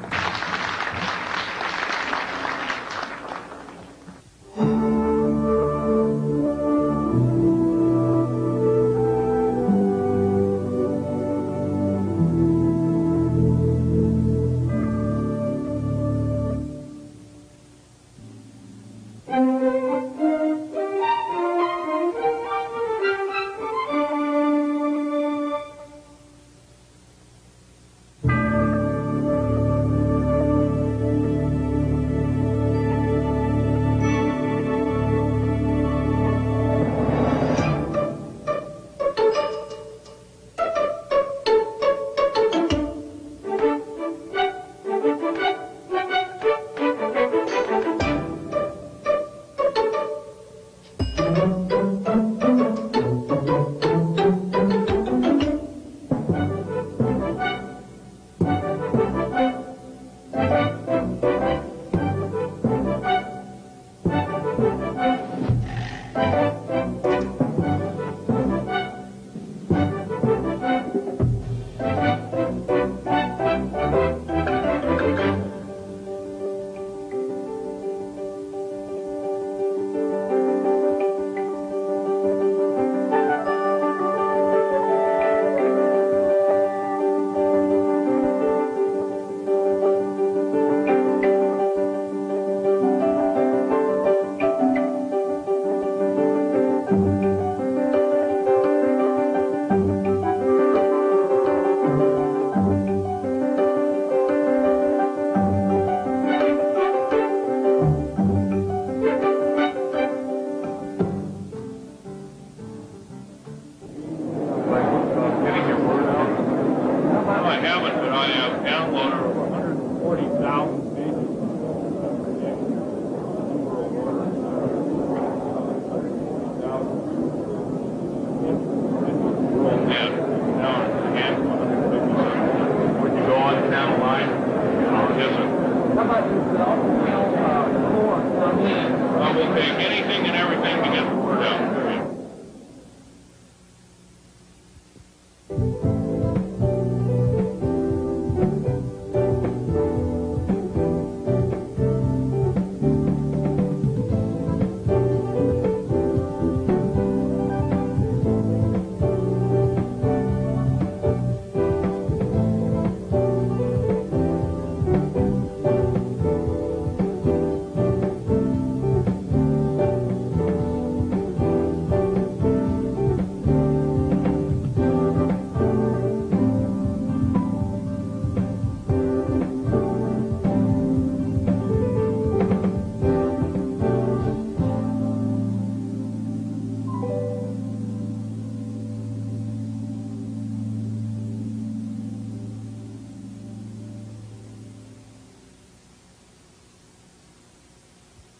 B: We'll take anything and everything to get the word out.